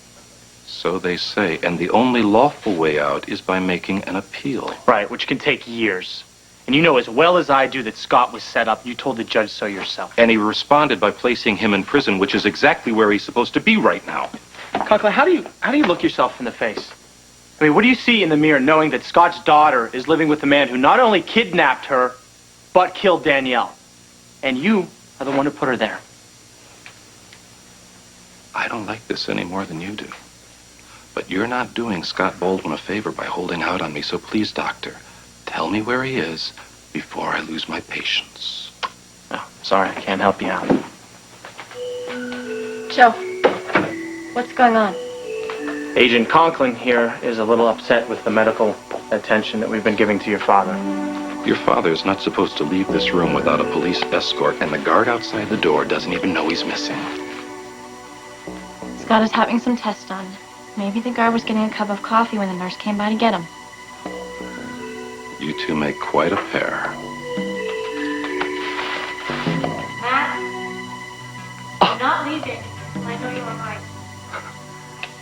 So they say, and the only lawful way out is by making an appeal. Right, which can take years. And you know as well as I do that Scott was set up. You told the judge so yourself. And he responded by placing him in prison, which is exactly where he's supposed to be right now. Conklin, how do you look yourself in the face? I mean, what do you see in the mirror knowing that Scott's daughter is living with a man who not only kidnapped her, but killed Danielle? And you are the one who put her there. I don't like this any more than you do. But you're not doing Scott Baldwin a favor by holding out on me, so please, Doctor, tell me where he is before I lose my patience. Oh, sorry, I can't help you out. Joe, what's going on? Agent Conklin here is a little upset with the medical attention that we've been giving to your father. Your father's not supposed to leave this room without a police escort, and the guard outside the door doesn't even know he's missing. Scott is having some tests done. Maybe the guard was getting a cup of coffee when the nurse came by to get him. You two make quite a pair. Matt? I'm not leaving. I know you are right.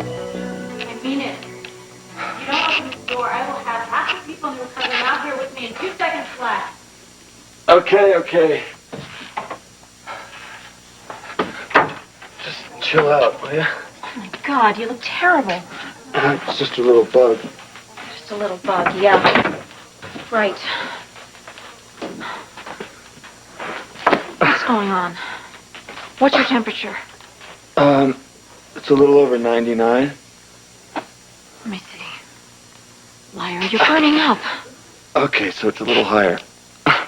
I mean it. If you don't open this door, I will have half the people who are coming out here with me in 2 seconds flat. Okay. Just chill out, will ya? Oh my God, you look terrible. It's just a little bug. Just a little bug, yeah. Right. What's going on? What's your temperature? It's a little over 99. Let me see. Liar, you're burning up. Okay, so it's a little higher. I'll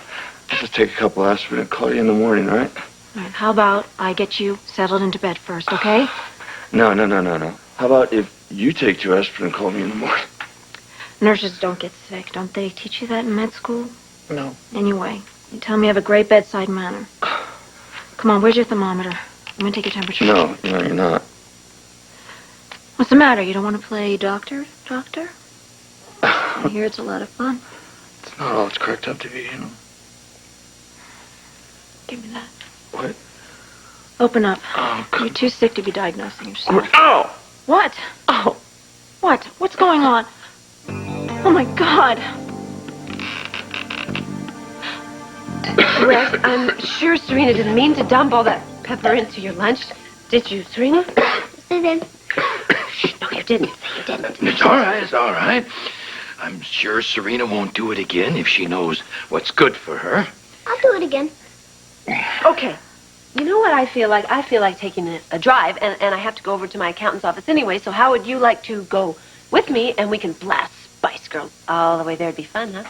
just take a couple aspirin and call you in the morning, all right? All right, how about I get you settled into bed first, okay? No. How about if you take 2 aspirin and call me in the morning? Nurses don't get sick. Don't they teach you that in med school? No. Anyway, you tell me you have a great bedside manner. Come on, where's your thermometer? I'm going to take your temperature. No, you're not. What's the matter? You don't want to play doctor? I hear it's a lot of fun. It's not all it's cracked up to be, you know. Give me that. What? Open up. Oh, You're too sick to be diagnosing yourself. Ow! What? Oh. What? What's going on? Oh, my God. Rex, I'm sure Serena didn't mean to dump all that pepper into your lunch. Did you, Serena? I did. No, you didn't. You didn't. It's all right. I'm sure Serena won't do it again if she knows what's good for her. I'll do it again. Okay. You know what I feel like? I feel like taking a drive, and I have to go over to my accountant's office anyway, so how would you like to go with me, and we can blast Spice Girls all the way there? It'd be fun, huh?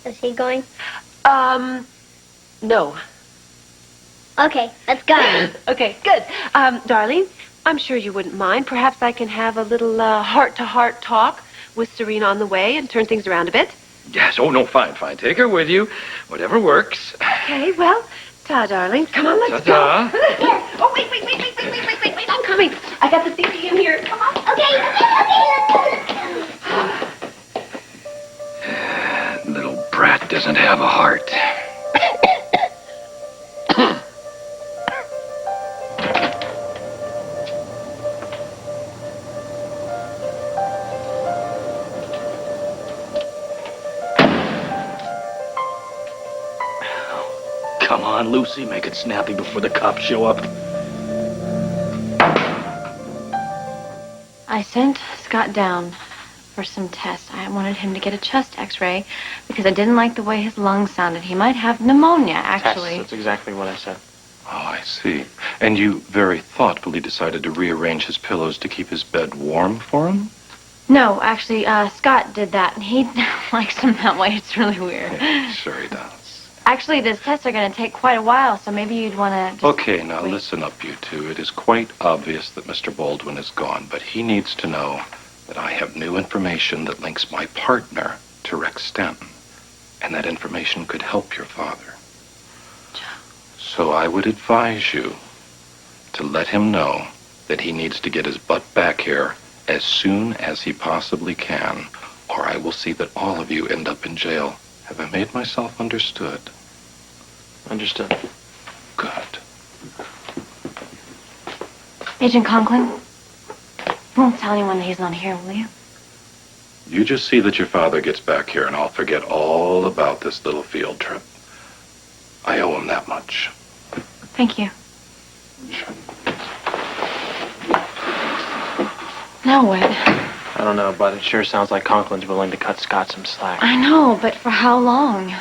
Is he going? No. Okay, let's go. Okay, good. Darling, I'm sure you wouldn't mind. Perhaps I can have a little heart-to-heart talk with Serena on the way and turn things around a bit. Yes, oh, no, fine. Take her with you. Whatever works. Okay, well, ta, darling. Come on, let's Ta-ta. go. Oh, wait. I'm coming. I got the CD in here. Come on. Okay. Little brat doesn't have a heart. Come on, Lucy, make it snappy before the cops show up. I sent Scott down for some tests. I wanted him to get a chest x-ray because I didn't like the way his lungs sounded. He might have pneumonia, actually. Tests, that's exactly what I said. Oh, I see. And you very thoughtfully decided to rearrange his pillows to keep his bed warm for him? No, actually, Scott did that, and he likes him that way. It's really weird. Yeah, sure he does. Actually, these tests are going to take quite a while, so maybe you'd want to... Okay, now listen up, you two. It is quite obvious that Mr. Baldwin is gone, but he needs to know that I have new information that links my partner to Rex Stanton. and that information could help your father. So I would advise you to let him know that he needs to get his butt back here as soon as he possibly can, or I will see that all of you end up in jail. Have I made myself understood? Understood. Good. Agent Conklin, you won't tell anyone that he's not here, will you? You just see that your father gets back here, and I'll forget all about this little field trip. I owe him that much. Thank you. Now what? I don't know, but it sure sounds like Conklin's willing to cut Scott some slack. I know, but for how long?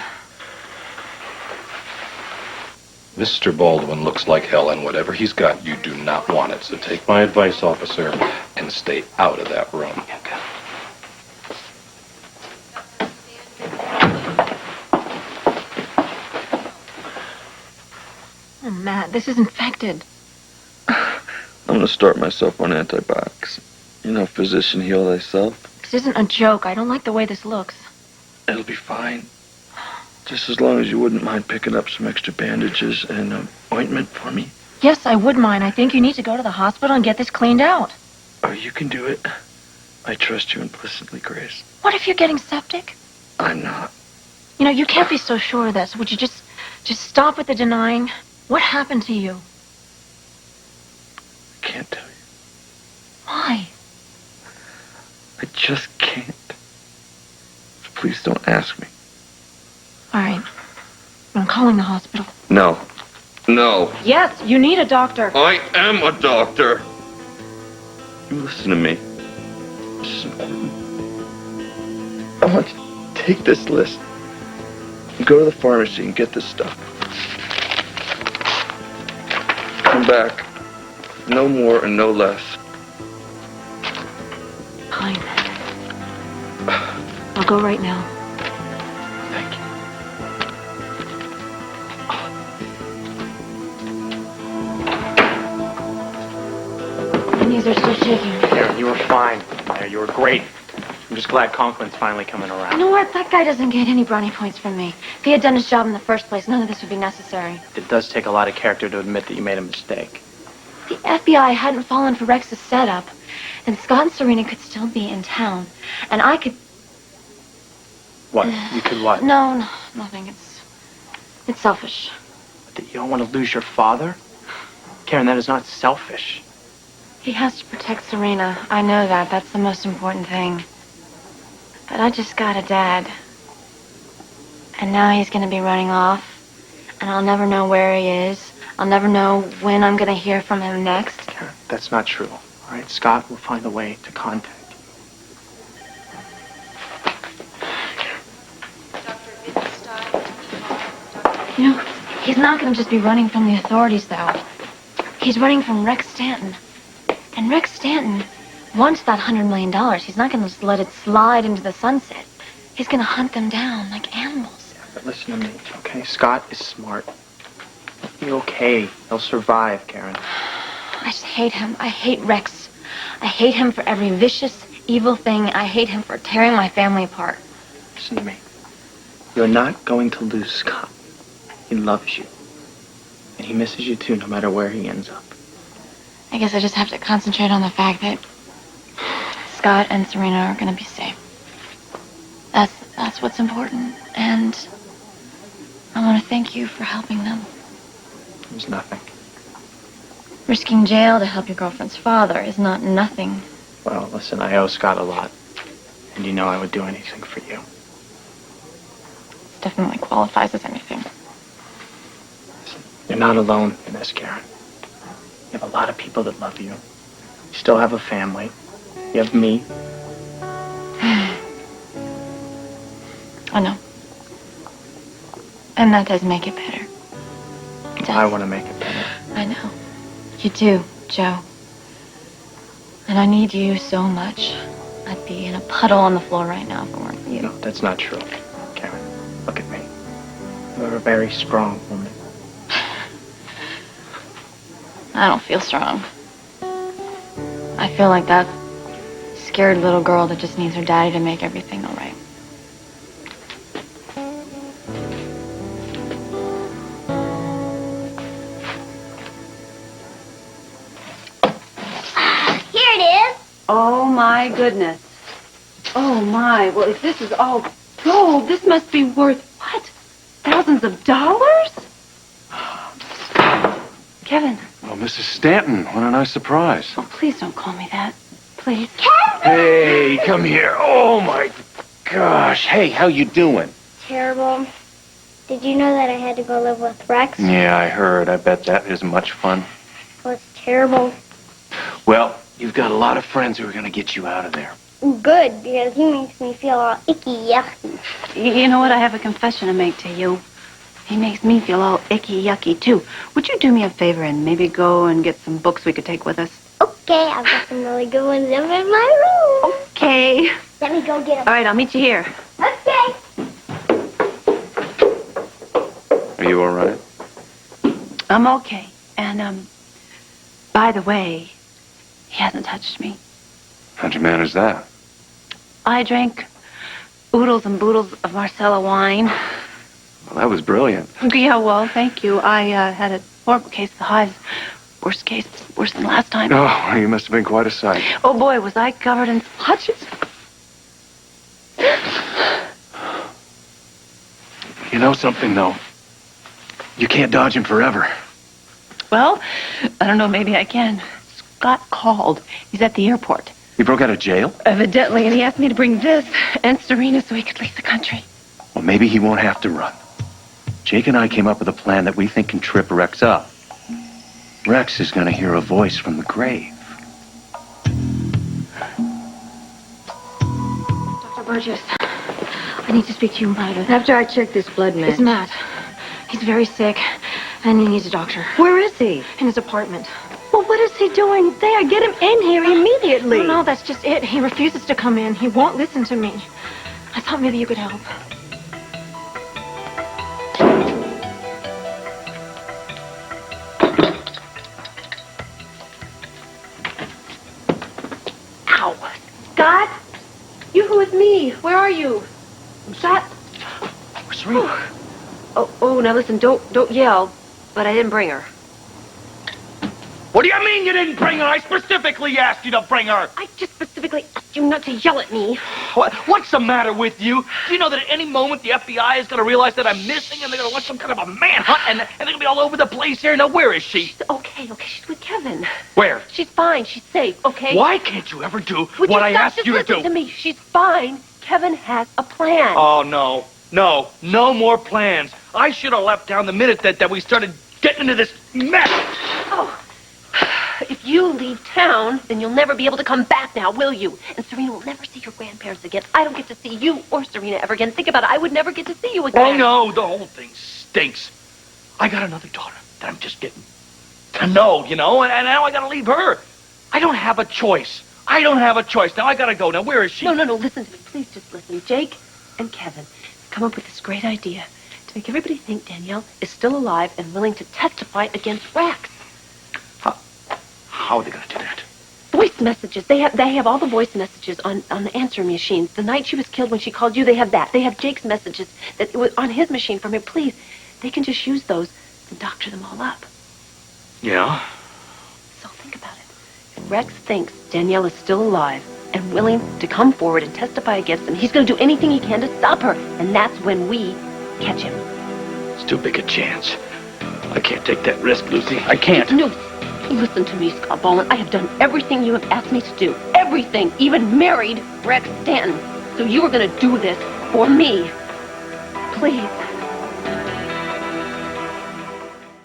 Mr. Baldwin looks like hell, and whatever he's got, you do not want it. So take my advice, officer, and stay out of that room. Oh, Matt, this is infected. I'm gonna start myself on antibiotics. You know, physician, heal thyself. This isn't a joke. I don't like the way this looks. It'll be fine. Just as long as you wouldn't mind picking up some extra bandages and ointment for me. Yes, I would mind. I think you need to go to the hospital and get this cleaned out. Oh, you can do it. I trust you implicitly, Grace. What if you're getting septic? I'm not. You know, you can't be so sure of this. Would you just stop with the denying? What happened to you? I can't tell you. Why? I just can't. Please don't ask me. All right. I'm calling the hospital. No. No. Yes, you need a doctor. I am a doctor. You listen to me. This is important. I want you to take this list and go to the pharmacy and get this stuff. Come back. No more and no less. Fine. I'll go right now. Thank you. My knees are still shaking. Karen, you were fine. You were great. I'm just glad Conklin's finally coming around. You know what? That guy doesn't get any brownie points from me. If he had done his job in the first place, none of this would be necessary. It does take a lot of character to admit that you made a mistake. If the FBI hadn't fallen for Rex's setup, then Scott and Serena could still be in town. And I could... What? You could what? No, nothing. It's selfish. That you don't want to lose your father? Karen, that is not selfish. He has to protect Serena. I know that. That's the most important thing. But I just got a dad. And now he's going to be running off. And I'll never know where he is. I'll never know when I'm going to hear from him next. Karen, that's not true. All right? Scott will find a way to contact you. You know, he's not going to just be running from the authorities, though. He's running from Rex Stanton. And Rex Stanton wants that $100 million. He's not going to just let it slide into the sunset. He's going to hunt them down like animals. Yeah, but listen to me, okay? Scott is smart. He'll be okay. He'll survive, Karen. I just hate him. I hate Rex. I hate him for every vicious, evil thing. I hate him for tearing my family apart. Listen to me. You're not going to lose Scott. He loves you. And he misses you too, no matter where he ends up. I guess I just have to concentrate on the fact that Scott and Serena are going to be safe. That's what's important. And I want to thank you for helping them. There's nothing. Risking jail to help your girlfriend's father is not nothing. Well, listen, I owe Scott a lot. And you know I would do anything for you. It definitely qualifies as anything. You're not alone in this, Karen. You have a lot of people that love you. You still have a family. You have me. I know. And that does make it better. It does. I want to make it better. I know. You do, Joe. And I need you so much. I'd be in a puddle on the floor right now if it weren't for you. No, that's not true, Karen. Look at me. You're a very strong woman. I don't feel strong. I feel like that scared little girl that just needs her daddy to make everything all right. Oh, my goodness. Oh, my. Well, if this is all gold, this must be worth, what, thousands of dollars? Kevin. Well, Mrs. Stanton, what a nice surprise. Oh, please don't call me that. Please. Hey, come here. Oh, my gosh. Hey, how you doing? Terrible. Did you know that I had to go live with Rex? Yeah, I heard. I bet that isn't much fun. Well, it's terrible. Well, you've got a lot of friends who are going to get you out of there. Good, because he makes me feel all icky yucky. You know what? I have a confession to make to you. He makes me feel all icky yucky, too. Would you do me a favor and maybe go and get some books we could take with us? Okay, I've got some really good ones up in my room. Okay. Let me go get them. All right, I'll meet you here. Okay. Are you all right? I'm okay. And, by the way, he hasn't touched me. How'd you manage that? I drank oodles and boodles of Marcella wine. Well, that was brilliant. Yeah, well, thank you. I had a horrible case of the hives. Worst case, worse than last time. Oh, well, you must have been quite a sight. Oh, boy, was I covered in splotches. You know something, though? You can't dodge him forever. Well, I don't know, maybe I can. Scott called. He's at the airport. He broke out of jail? Evidently, and he asked me to bring this and Serena so he could leave the country. Well, maybe he won't have to run. Jake and I came up with a plan that we think can trip Rex up. Rex is going to hear a voice from the grave. Dr. Burgess, I need to speak to you in private. After I check this blood match. It's Matt. He's very sick, and he needs a doctor. Where is he? In his apartment. Well, what is he doing there? Get him in here immediately. No, that's just it. He refuses to come in. He won't listen to me. I thought maybe you could help. Ow. Scott? You with me? Where are you? Scott? Serena. Oh, now listen, don't yell, but I didn't bring her. What do you mean you didn't bring her? I specifically asked you to bring her. I just specifically asked you not to yell at me. What's the matter with you? Do you know that at any moment the FBI is going to realize that I'm missing and they're going to launch some kind of a manhunt and they're going to be all over the place here? Now, where is she? She's okay, she's with Kevin. Where? She's fine, she's safe, okay? Why can't you ever do Would what you I stop asked just you to listen do? to me? She's fine. Kevin has a plan. Oh, no more plans. I should have left town the minute that we started getting into this mess. Oh. If you leave town, then you'll never be able to come back now, will you? And Serena will never see her grandparents again. I don't get to see you or Serena ever again. Think about it. I would never get to see you again. Oh, no, the whole thing stinks. I got another daughter that I'm just getting to know, and now I got to leave her. I don't have a choice. Now I got to go. Now, where is she? No, listen to me. Please just listen. Jake and Kevin come up with this great idea to make everybody think Danielle is still alive and willing to testify against Rex. How are they going to do that? Voice messages. They have all the voice messages on the answering machines. The night she was killed when she called you, they have that. They have Jake's messages that was on his machine from her. Please, they can just use those and doctor them all up. Yeah? So think about it. If Rex thinks Danielle is still alive and willing to come forward and testify against him, he's going to do anything he can to stop her. And that's when we catch him. It's too big a chance. I can't take that risk, Lucy. I can't. No. Listen to me, Scott Ballin. I have done everything you have asked me to do. Everything. Even married Rex Stanton. So you are going to do this for me. Please.